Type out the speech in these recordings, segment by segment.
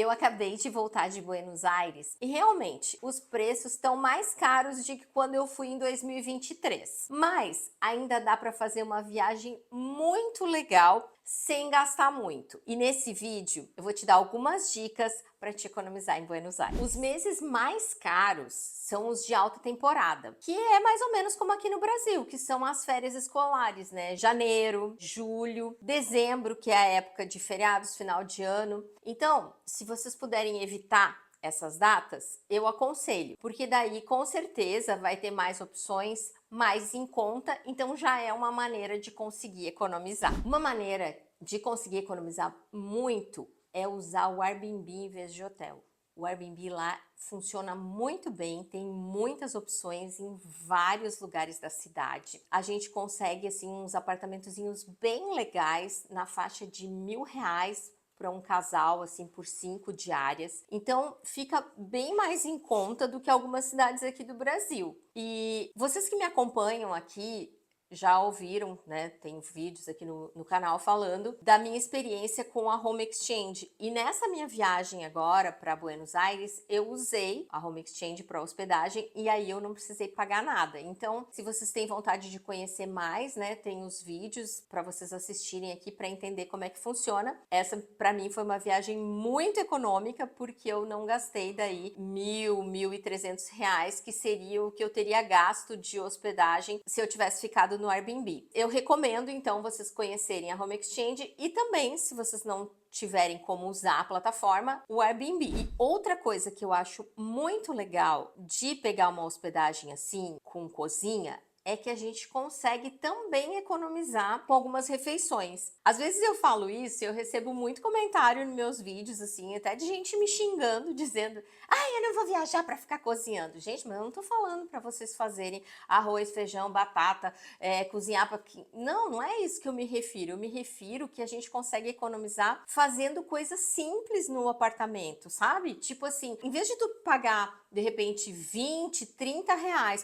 Eu acabei de voltar de Buenos Aires e realmente os preços estão mais caros do que quando eu fui em 2023. Mas ainda dá para fazer uma viagem muito legal sem gastar muito. E nesse vídeo eu vou te dar algumas dicas para te economizar em Buenos Aires. Os meses mais caros são os de alta temporada, que é mais ou menos como aqui no Brasil, que são as férias escolares, né? Janeiro, julho, dezembro, que é a época de feriados, final de ano. Então, se vocês puderem evitar essas datas, eu aconselho, porque daí com certeza vai ter mais opções mais em conta, então já é uma maneira de conseguir economizar. Uma maneira de conseguir economizar muito é usar o Airbnb em vez de hotel. O Airbnb lá funciona muito bem, tem muitas opções em vários lugares da cidade. A gente consegue assim uns apartamentozinhos bem legais na faixa de R$ 1.000 para um casal, assim, por 5 diárias. Então, fica bem mais em conta do que algumas cidades aqui do Brasil. E vocês que me acompanham aqui já ouviram, né? Tem vídeos aqui no canal falando da minha experiência com a Home Exchange. E nessa minha viagem agora para Buenos Aires, eu usei a Home Exchange para hospedagem e aí eu não precisei pagar nada. Então, se vocês têm vontade de conhecer mais, né? Tem os vídeos para vocês assistirem aqui para entender como é que funciona. Essa, para mim, foi uma viagem muito econômica porque eu não gastei daí R$ 1.000, R$ 1.300, que seria o que eu teria gasto de hospedagem se eu tivesse ficado no Airbnb. Eu recomendo então vocês conhecerem a Home Exchange e também, se vocês não tiverem como usar a plataforma, o Airbnb. E outra coisa que eu acho muito legal de pegar uma hospedagem assim, com cozinha, é que a gente consegue também economizar com algumas refeições. Às vezes eu falo isso e eu recebo muito comentário nos meus vídeos, assim, até de gente me xingando, dizendo: eu não vou viajar para ficar cozinhando. Gente, mas eu não tô falando para vocês fazerem arroz, feijão, batata, cozinhar para... Não, não é isso que eu me refiro. Eu me refiro que a gente consegue economizar fazendo coisas simples no apartamento, sabe? Tipo assim, em vez de tu pagar, de repente, R$ 20, R$ 30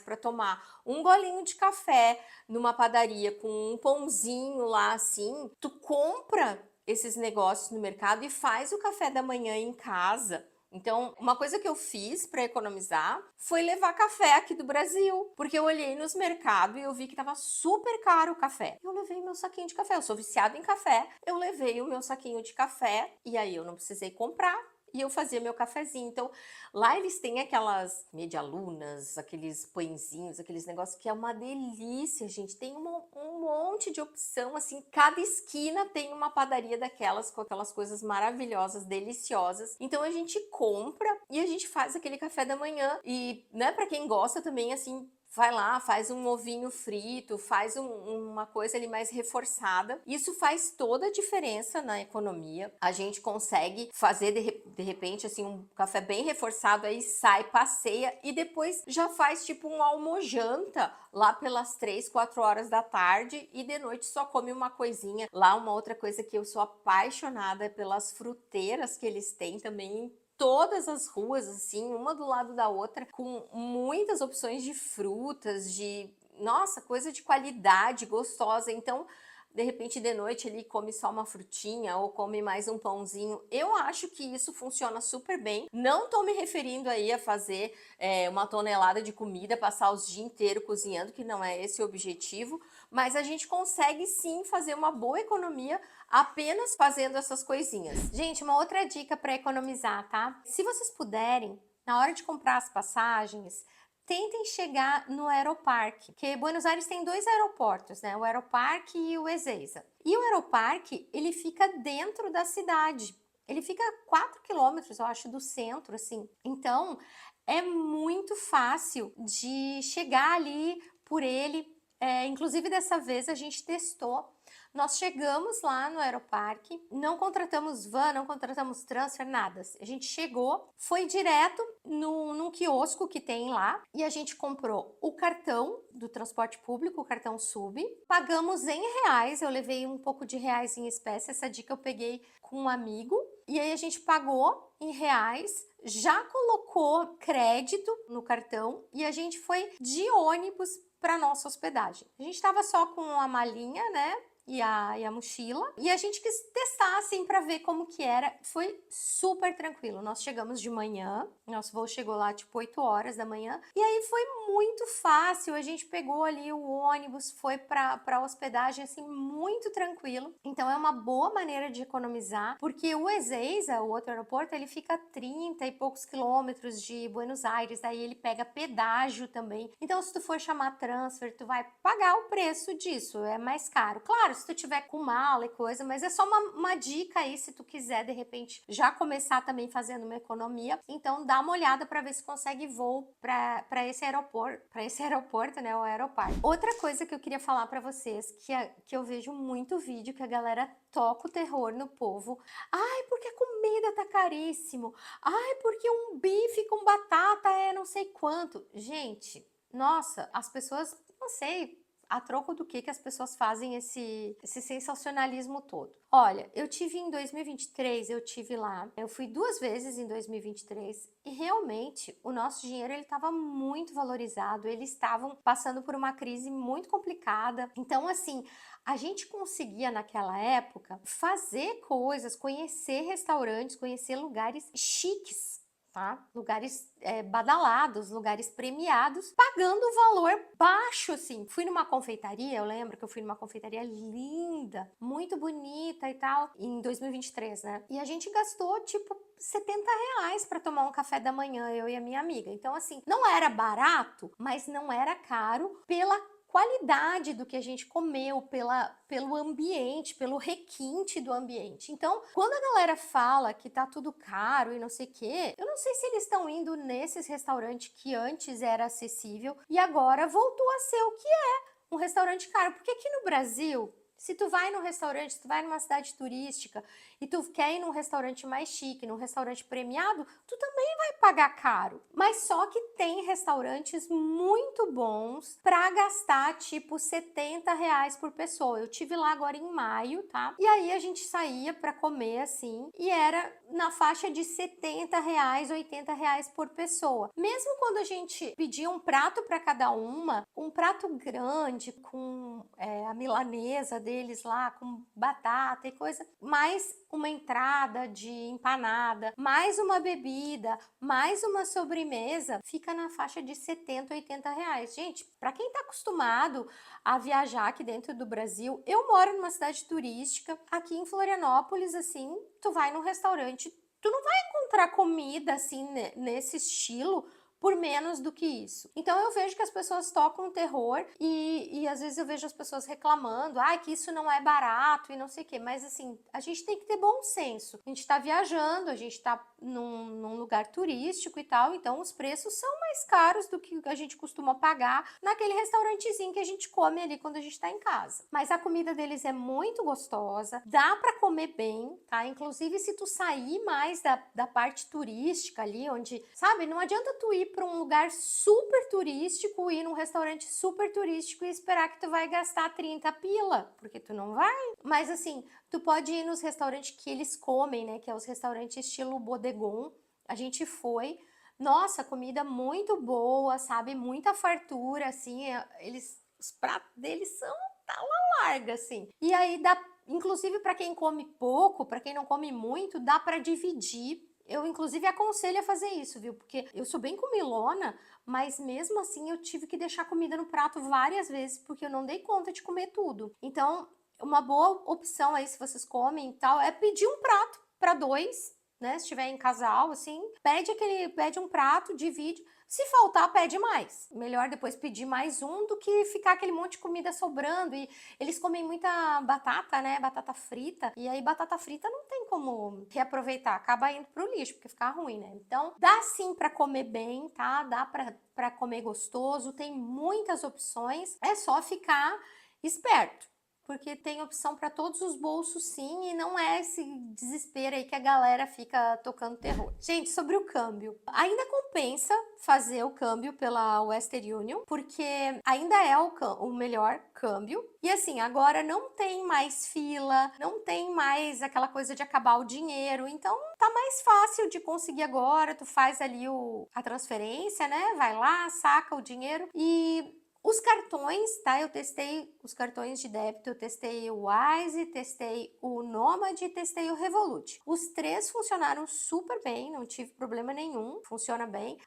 para tomar um golinho de café numa padaria com um pãozinho lá assim, tu compra esses negócios no mercado e faz o café da manhã em casa. Então, uma coisa que eu fiz para economizar foi levar café aqui do Brasil, porque eu olhei nos mercados e eu vi que estava super caro o café. Eu levei meu saquinho de café, eu sou viciada em café, eu levei o meu saquinho de café e aí eu não precisei comprar. E eu fazia meu cafezinho. Então, lá eles têm aquelas medialunas, aqueles pãezinhos, aqueles negócios que é uma delícia, gente. Tem um monte de opção, assim. Cada esquina tem uma padaria daquelas, com aquelas coisas maravilhosas, deliciosas. Então, a gente compra e a gente faz aquele café da manhã. E, né, pra quem gosta também, assim, vai lá, faz um ovinho frito, faz uma coisa ali mais reforçada. Isso faz toda a diferença na economia. A gente consegue fazer de repente assim um café bem reforçado, aí sai, passeia e depois já faz tipo um almojanta lá pelas 3, 4 horas da tarde e de noite só come uma coisinha. Lá uma outra coisa que eu sou apaixonada é pelas fruteiras que eles têm também, todas as ruas, assim, uma do lado da outra, com muitas opções de frutas, nossa, coisa de qualidade, gostosa. Então, de repente, de noite ele come só uma frutinha ou come mais um pãozinho. Eu acho que isso funciona super bem. Não tô me referindo aí a fazer uma tonelada de comida, passar os dias inteiros cozinhando, que não é esse o objetivo, mas a gente consegue sim fazer uma boa economia apenas fazendo essas coisinhas. Gente, uma outra dica para economizar, tá? Se vocês puderem, na hora de comprar as passagens, tentem chegar no Aeroparque, porque Buenos Aires tem 2 aeroportos, né? O Aeroparque e o Ezeiza. E o Aeroparque, ele fica dentro da cidade. Ele fica 4 quilômetros, eu acho, do centro, assim. Então, é muito fácil de chegar ali por ele. Inclusive, dessa vez a gente testou. Nós chegamos lá no Aeroparque, não contratamos van, não contratamos transfer, nada. A gente chegou, foi direto num quiosco que tem lá e a gente comprou o cartão do transporte público, o cartão Sub. Pagamos em reais, eu levei um pouco de reais em espécie, essa dica eu peguei com um amigo. E aí a gente pagou em reais, já colocou crédito no cartão e a gente foi de ônibus para nossa hospedagem. A gente estava só com uma malinha, né? e a mochila. E a gente quis testar, assim, pra ver como que era. Foi super tranquilo. Nós chegamos de manhã, nosso voo chegou lá, tipo, 8 horas da manhã. E aí foi muito fácil. A gente pegou ali o ônibus, foi pra hospedagem, assim, muito tranquilo. Então é uma boa maneira de economizar, porque o Ezeiza, o outro aeroporto, ele fica a 30 e poucos quilômetros de Buenos Aires. Daí ele pega pedágio também. Então, se tu for chamar transfer, tu vai pagar o preço disso, é mais caro. Claro, se tu tiver com mala e coisa, mas é só uma dica aí, se tu quiser, de repente, já começar também fazendo uma economia. Então, dá uma olhada para ver se consegue voo para esse aeroporto, né, o Aeroparque. Outra coisa que eu queria falar para vocês, que eu vejo muito vídeo que a galera toca o terror no povo. Ai, porque a comida tá caríssimo. Ai, porque um bife com batata é não sei quanto. Gente, nossa, as pessoas, não sei, a troco do que as pessoas fazem esse sensacionalismo todo. Olha, eu tive em 2023, eu tive lá, eu fui 2 vezes em 2023 e realmente o nosso dinheiro ele estava muito valorizado, eles estavam passando por uma crise muito complicada. Então, assim, a gente conseguia naquela época fazer coisas, conhecer restaurantes, conhecer lugares chiques, tá? Lugares badalados, lugares premiados, pagando um valor baixo, assim. Fui numa confeitaria, eu lembro que eu fui numa confeitaria linda, muito bonita e tal, em 2023, né? E a gente gastou, tipo, R$ 70 para tomar um café da manhã, eu e a minha amiga. Então, assim, não era barato, mas não era caro pela qualidade do que a gente comeu, pelo ambiente, pelo requinte do ambiente. Então, quando a galera fala que tá tudo caro e não sei o quê, eu não sei se eles estão indo nesses restaurantes que antes era acessível e agora voltou a ser o que é um restaurante caro. Porque aqui no Brasil, se tu vai num restaurante, se tu vai numa cidade turística e tu quer ir num restaurante mais chique, num restaurante premiado, tu também vai pagar caro. Mas só que tem restaurantes muito bons pra gastar tipo R$ 70 por pessoa. Eu tive lá agora em maio, tá? E aí a gente saía pra comer assim e era na faixa de R$ 70, R$ 80 por pessoa. Mesmo quando a gente pedia um prato para cada uma, um prato grande com a milanesa deles lá, com batata e coisa, mais uma entrada de empanada, mais uma bebida, mais uma sobremesa, fica na faixa de R$ 70, R$ 80. Gente, para quem tá acostumado a viajar aqui dentro do Brasil, eu moro numa cidade turística, aqui em Florianópolis, assim, tu vai num restaurante, tu não vai encontrar comida assim nesse estilo por menos do que isso. Então eu vejo que as pessoas tocam terror e às vezes eu vejo as pessoas reclamando, que isso não é barato e não sei o quê, mas assim, a gente tem que ter bom senso. A gente tá viajando, a gente tá num lugar turístico e tal, então os preços são mais caros do que a gente costuma pagar naquele restaurantezinho que a gente come ali quando a gente tá em casa. Mas a comida deles é muito gostosa, dá pra comer bem, tá? Inclusive se tu sair mais da parte turística ali, onde, sabe, não adianta tu ir para um lugar super turístico, ir num restaurante super turístico e esperar que tu vai gastar 30 pila, porque tu não vai. Mas assim, tu pode ir nos restaurantes que eles comem, né, que é os restaurantes estilo bodegon. A gente foi, nossa, comida muito boa, sabe, muita fartura, assim, os pratos deles são tala larga, assim. E aí dá, inclusive para quem come pouco, para quem não come muito, dá para dividir. Eu, inclusive, aconselho a fazer isso, viu? Porque eu sou bem comilona, mas mesmo assim eu tive que deixar comida no prato várias vezes, porque eu não dei conta de comer tudo. Então, uma boa opção aí, se vocês comem e tal, é pedir um prato para dois, né? Se estiver em casal, assim, pede um prato, divide. Se faltar, pede mais. Melhor depois pedir mais um do que ficar aquele monte de comida sobrando. E eles comem muita batata, né? Batata frita. E aí, batata frita não tem como reaproveitar. Acaba indo pro lixo, porque fica ruim, né? Então, dá sim pra comer bem, tá? Dá pra comer gostoso. Tem muitas opções. É só ficar esperto. Porque tem opção para todos os bolsos sim, e não é esse desespero aí que a galera fica tocando terror. Gente, sobre o câmbio. Ainda compensa fazer o câmbio pela Western Union, porque ainda é o melhor câmbio. E assim, agora não tem mais fila, não tem mais aquela coisa de acabar o dinheiro, então tá mais fácil de conseguir agora, tu faz ali a transferência, né? Vai lá, saca o dinheiro e Os cartões, tá? Eu testei os cartões de débito, eu testei o Wise, testei o Nomad e testei o Revolut. Os três funcionaram super bem, não tive problema nenhum, funciona bem.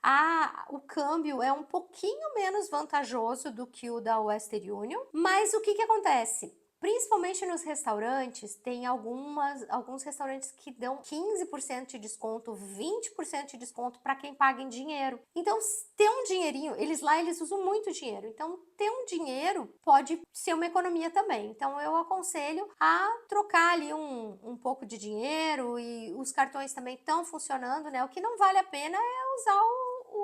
O câmbio é um pouquinho menos vantajoso do que o da Western Union, mas o que acontece? Principalmente nos restaurantes, tem alguns restaurantes que dão 15% de desconto, 20% de desconto para quem paga em dinheiro. Então, ter um dinheirinho, eles usam muito dinheiro. Então, ter um dinheiro pode ser uma economia também. Então, eu aconselho a trocar ali um pouco de dinheiro, e os cartões também estão funcionando, né? O que não vale a pena é usar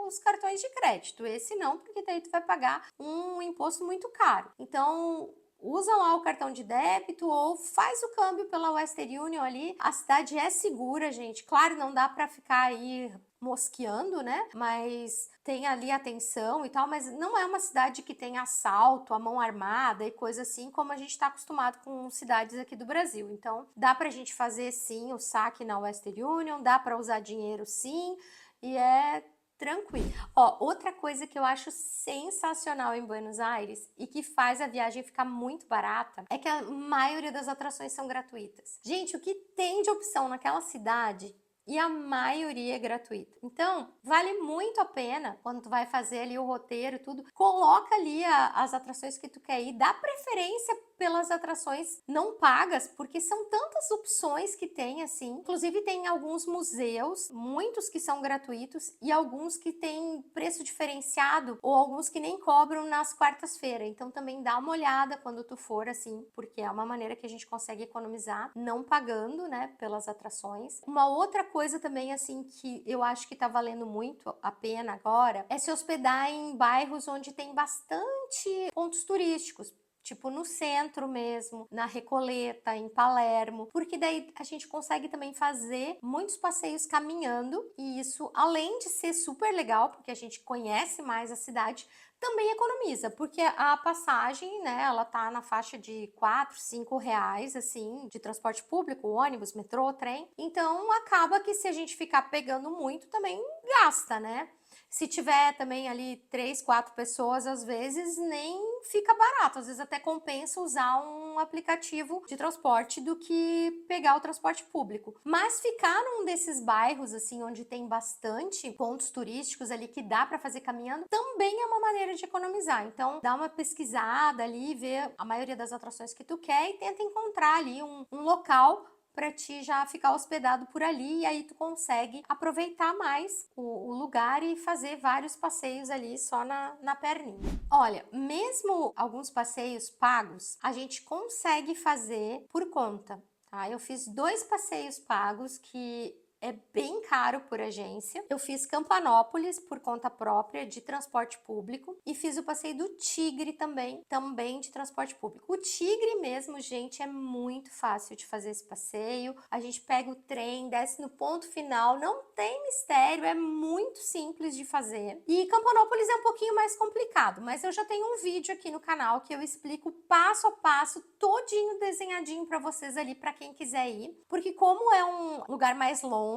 os cartões de crédito. Esse não, porque daí tu vai pagar um imposto muito caro. Então, usa lá o cartão de débito ou faz o câmbio pela Western Union ali. A cidade é segura, gente. Claro, não dá para ficar aí mosqueando, né? Mas tem ali atenção e tal, mas não é uma cidade que tem assalto, a mão armada e coisa assim, como a gente está acostumado com cidades aqui do Brasil. Então, dá pra gente fazer sim o saque na Western Union, dá para usar dinheiro sim, e é tranquilo. Ó, outra coisa que eu acho sensacional em Buenos Aires e que faz a viagem ficar muito barata é que a maioria das atrações são gratuitas. Gente, o que tem de opção naquela cidade? E a maioria é gratuita. Então, vale muito a pena, quando tu vai fazer ali o roteiro e tudo, coloca ali as atrações que tu quer ir, dá preferência pelas atrações não pagas, porque são tantas opções que tem, assim. Inclusive, tem alguns museus, muitos que são gratuitos e alguns que têm preço diferenciado, ou alguns que nem cobram nas quartas-feiras. Então, também dá uma olhada quando tu for, assim, porque é uma maneira que a gente consegue economizar, não pagando, né, pelas atrações. Uma outra coisa também, assim, que eu acho que tá valendo muito a pena agora, é se hospedar em bairros onde tem bastante pontos turísticos. Tipo no centro mesmo, na Recoleta, em Palermo, porque daí a gente consegue também fazer muitos passeios caminhando, e isso, além de ser super legal, porque a gente conhece mais a cidade, também economiza, porque a passagem, né, ela tá na faixa de 4, 5 reais, assim, de transporte público, ônibus, metrô, trem. Então, acaba que se a gente ficar pegando muito, também gasta, né? Se tiver também ali 3, 4 pessoas, às vezes nem fica barato, às vezes até compensa usar um aplicativo de transporte do que pegar o transporte público. Mas ficar num desses bairros, assim, onde tem bastante pontos turísticos ali que dá para fazer caminhando, também é uma maneira de economizar. Então, dá uma pesquisada ali, vê a maioria das atrações que tu quer e tenta encontrar ali um local para ti já ficar hospedado por ali, e aí tu consegue aproveitar mais o lugar e fazer vários passeios ali só na perninha. Olha, mesmo alguns passeios pagos, a gente consegue fazer por conta, tá? Eu fiz 2 passeios pagos que é bem caro por agência. Eu fiz Campanópolis por conta própria, de transporte público, e fiz o passeio do Tigre também de transporte público. O Tigre mesmo, gente, é muito fácil de fazer esse passeio. A gente pega o trem, desce no ponto final, não tem mistério, é muito simples de fazer. E Campanópolis é um pouquinho mais complicado, mas eu já tenho um vídeo aqui no canal que eu explico passo a passo, todinho desenhadinho para vocês ali, para quem quiser ir, porque como é um lugar mais longe,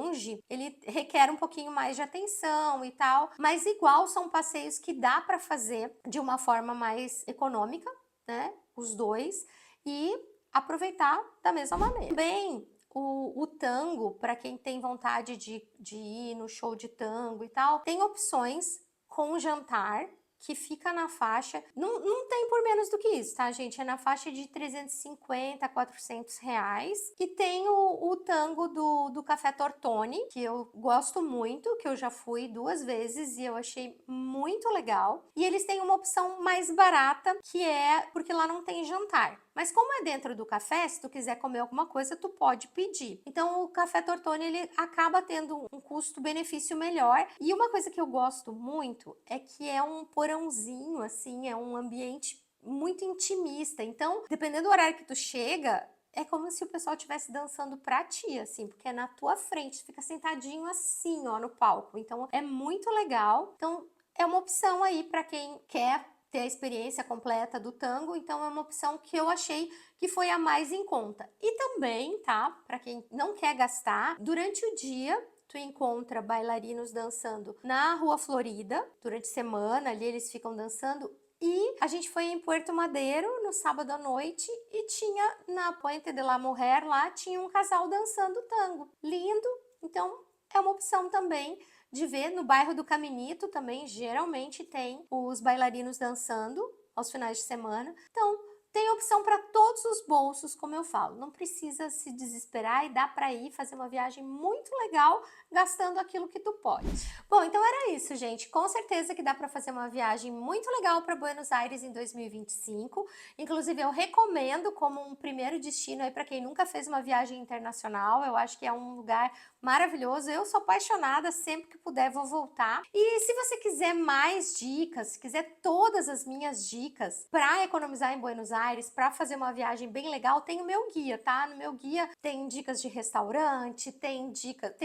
ele requer um pouquinho mais de atenção e tal, mas igual são passeios que dá para fazer de uma forma mais econômica, né, os dois, e aproveitar da mesma maneira. Também o tango, para quem tem vontade de ir no show de tango e tal, tem opções com jantar, que fica na faixa, não tem por menos do que isso, tá, gente? É na faixa de 350 a 400 reais. E tem o tango do Café Tortoni, que eu gosto muito, que eu já fui 2 vezes e eu achei muito legal. E eles têm uma opção mais barata, que é porque lá não tem jantar. Mas como é dentro do café, se tu quiser comer alguma coisa, tu pode pedir. Então, o Café Tortoni, ele acaba tendo um custo-benefício melhor. E uma coisa que eu gosto muito é que é um porãozinho, assim, é um ambiente muito intimista. Então, dependendo do horário que tu chega, é como se o pessoal estivesse dançando pra ti, assim, porque é na tua frente, tu fica sentadinho assim, ó, no palco. Então, é muito legal. Então, é uma opção aí para quem quer ter a experiência completa do tango, então é uma opção que eu achei que foi a mais em conta. E também, tá, para quem não quer gastar, durante o dia tu encontra bailarinos dançando na Rua Florida, durante a semana ali eles ficam dançando, e a gente foi em Puerto Madeiro no sábado à noite e tinha na Puente de la Mujer lá, tinha um casal dançando tango. Lindo, então é uma opção também de ver. No bairro do Caminito também geralmente tem os bailarinos dançando aos finais de semana. Então, tem opção para todos os bolsos, como eu falo. Não precisa se desesperar e dá para ir fazer uma viagem muito legal gastando aquilo que tu pode. Bom, então era isso, gente. Com certeza que dá para fazer uma viagem muito legal para Buenos Aires em 2025. Inclusive, eu recomendo como um primeiro destino aí para quem nunca fez uma viagem internacional. Eu acho que é um lugar maravilhoso. Eu sou apaixonada, sempre que puder vou voltar. E se você quiser mais dicas, se quiser todas as minhas dicas para economizar em Buenos Aires, para fazer uma viagem bem legal, tem o meu guia, tá? No meu guia tem dicas de restaurante, tem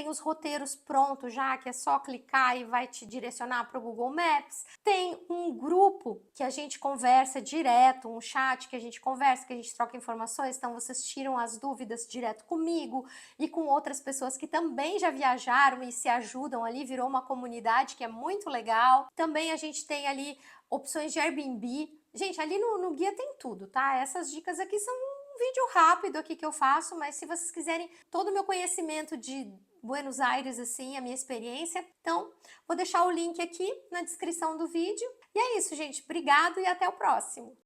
os roteiros prontos já, que é só clicar e vai te direcionar para o Google Maps. Tem um grupo que a gente conversa direto, um chat que a gente conversa, que a gente troca informações, então vocês tiram as dúvidas direto comigo e com outras pessoas que também já viajaram e se ajudam ali, virou uma comunidade que é muito legal. Também a gente tem ali opções de Airbnb. Gente, ali no guia tem tudo, tá? Essas dicas aqui são um vídeo rápido aqui que eu faço, mas se vocês quiserem todo o meu conhecimento de Buenos Aires, assim, a minha experiência, então vou deixar o link aqui na descrição do vídeo. E é isso, gente. Obrigado e até o próximo!